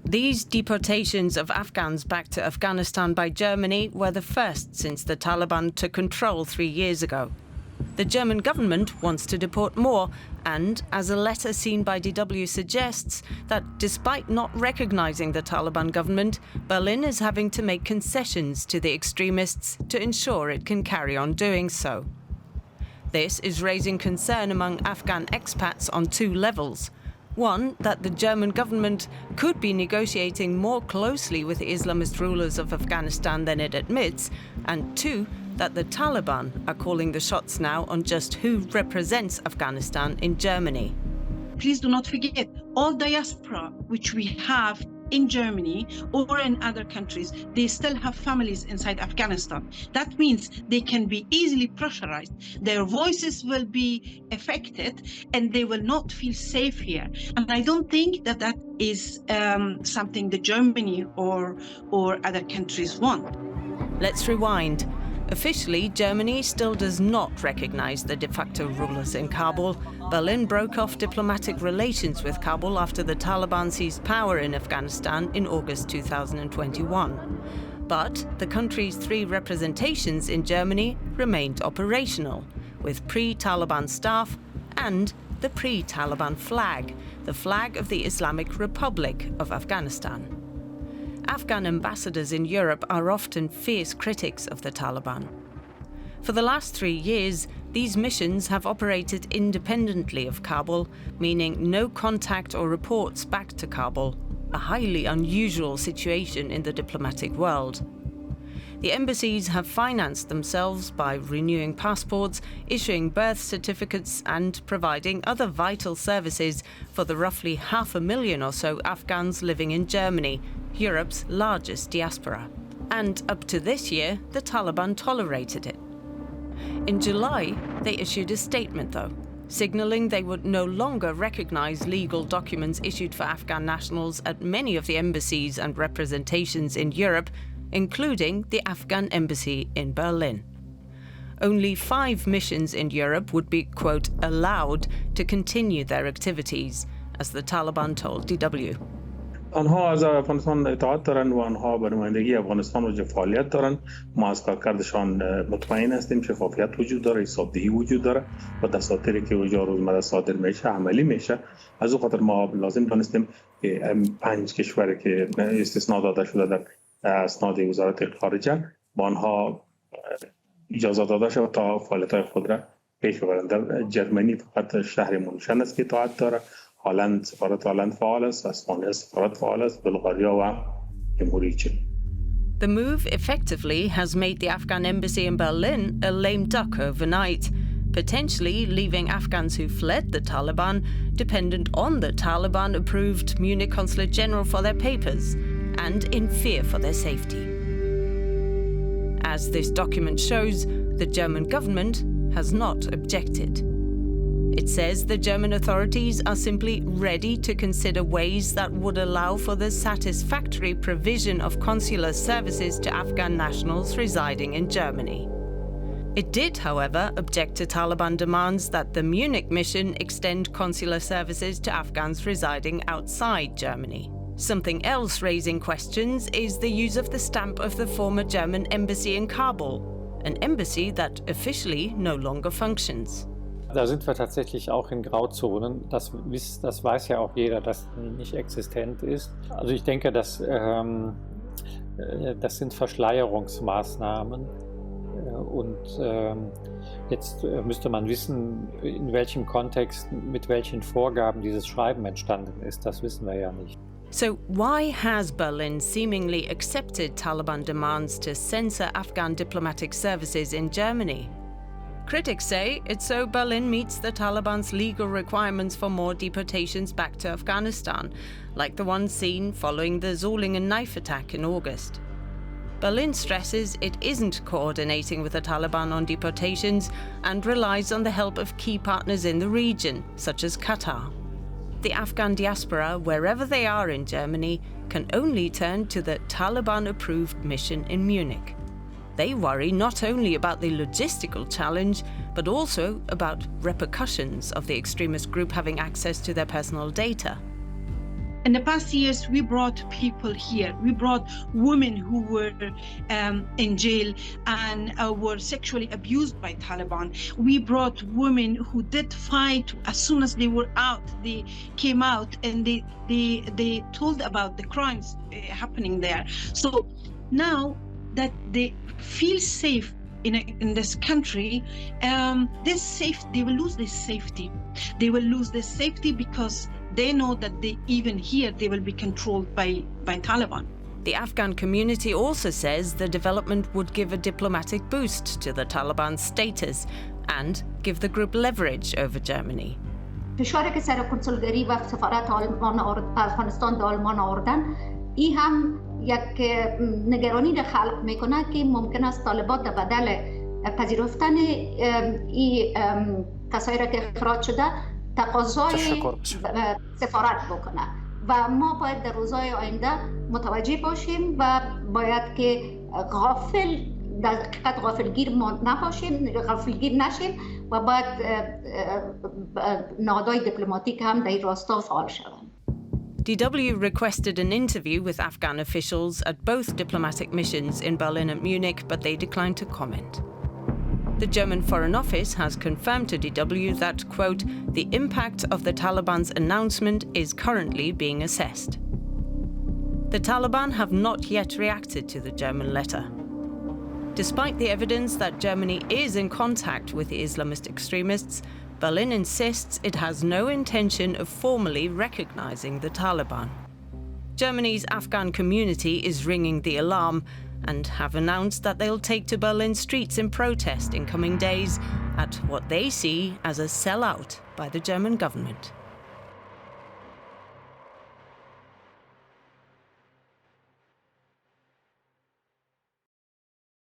These deportations of Afghans back to Afghanistan by Germany were the first since the Taliban took control 3 years ago. The German government wants to deport more and, as a letter seen by DW suggests, that despite not recognizing the Taliban government, Berlin is having to make concessions to the extremists to ensure it can carry on doing so. This is raising concern among Afghan expats on 2 levels. One, that the German government could be negotiating more closely with the Islamist rulers of Afghanistan than it admits, and 2, that the Taliban are calling the shots now on just who represents Afghanistan in Germany. Please do not forget, all diaspora which we have in Germany or in other countries, they still have families inside Afghanistan. That means they can be easily pressurized. Their voices will be affected and they will not feel safe here. And I don't think that that is something that Germany or other countries want. Let's rewind. Officially, Germany still does not recognize the de facto rulers in Kabul. Berlin broke off diplomatic relations with Kabul after the Taliban seized power in Afghanistan in August 2021. But the country's 3 representations in Germany remained operational, with pre-Taliban staff and the pre-Taliban flag, the flag of the Islamic Republic of Afghanistan. Afghan ambassadors in Europe are often fierce critics of the Taliban. For the last 3 years, these missions have operated independently of Kabul, meaning no contact or reports back to Kabul, a highly unusual situation in the diplomatic world. The embassies have financed themselves by renewing passports, issuing birth certificates and providing other vital services for the roughly 500,000 or so Afghans living in Germany, Europe's largest diaspora. And up to this year, the Taliban tolerated it. In July, they issued a statement, though, signalling they would no longer recognize legal documents issued for Afghan nationals at many of the embassies and representations in Europe, including the Afghan embassy in Berlin. Only 5 missions in Europe would be, quote, allowed to continue their activities, as the Taliban told DW. آنها از افغانستان اطاعت دارند و آنها به نمایندگی افغانستان وجه فعالیت دارند. ما از کارکردشان مطمئن هستیم. شفافیت وجود داره، حسابدهی وجود داره و دساتیری که اونجا روزمره صادر میشه عملی میشه. از اون خاطر ما لازم دانستیم که 5 کشور که استثناء داده شده در اسناد وزارت خارجه با آنها اجازه داده شد تا فعالیت‌های خود را پیش ببرند. در جرمنی فقط شهر مونشن است که اطاعت داره. هلند سفارت هلند فعال است، اسپانیا سفارت فعال است، بلغاریا و جمهوری چین. The move effectively has made the Afghan embassy in Berlin a lame duck overnight, potentially leaving Afghans who fled the Taliban dependent on the Taliban-approved Munich Consulate General for their papers and in fear for their safety. As this document shows, the German government has not objected. It says the German authorities are simply ready to consider ways that would allow for the satisfactory provision of consular services to Afghan nationals residing in Germany. It did, however, object to Taliban demands that the Munich mission extend consular services to Afghans residing outside Germany. Something else raising questions is the use of the stamp of the former German embassy in Kabul, an embassy that officially no longer functions. Da sind wir tatsächlich auch in Grauzonen. Das weiß ja auch jeder, dass die nicht existent ist. Also ich denke, das sind Verschleierungsmaßnahmen. Und jetzt müsste man wissen, in welchem Kontext, mit welchen Vorgaben dieses Schreiben entstanden ist. Das wissen wir ja nicht. So why has Berlin seemingly accepted Taliban demands to censor Afghan diplomatic services in Germany? Critics say it's so Berlin meets the Taliban's legal requirements for more deportations back to Afghanistan, like the one seen following the Solingen knife attack in August. Berlin stresses it isn't coordinating with the Taliban on deportations and relies on the help of key partners in the region, such as Qatar. The Afghan diaspora, wherever they are in Germany, can only turn to the Taliban-approved mission in Munich. They worry not only about the logistical challenge, but also about repercussions of the extremist group having access to their personal data. In the past years, we brought people here. We brought women who were in jail and were sexually abused by Taliban. We brought women who did fight. As soon as they were out, they came out and they told about the crimes happening there. So now that they feel safe in this country, they will lose this safety. They will lose this safety because they know that even here they will be controlled by Taliban. The Afghan community also says the development would give a diplomatic boost to the Taliban's status and give the group leverage over Germany. فشاری که سر کنسولگری و سفارت افغانستان به آلمان آوردن این هم یک نگرانی را خلق میکنه که ممکن است طالبان در بدل پذیرفتن این کسایی را که اخراج شده تقاضای سفارت بکنه و ما باید در روزهای آینده متوجه باشیم و باید که غافلگیر نشیم و باید نهادهای دیپلماتیک هم در این راستا فعال شوند. DW requested an interview with Afghan officials at both diplomatic missions in Berlin and Munich, but they declined to comment. The German Foreign Office has confirmed to DW that, quote, the impact of the Taliban's announcement is currently being assessed. The Taliban have not yet reacted to the German letter. Despite the evidence that Germany is in contact with the Islamist extremists, Berlin insists it has no intention of formally recognizing the Taliban. Germany's Afghan community is ringing the alarm and have announced that they'll take to Berlin streets in protest in coming days at what they see as a sellout by the German government.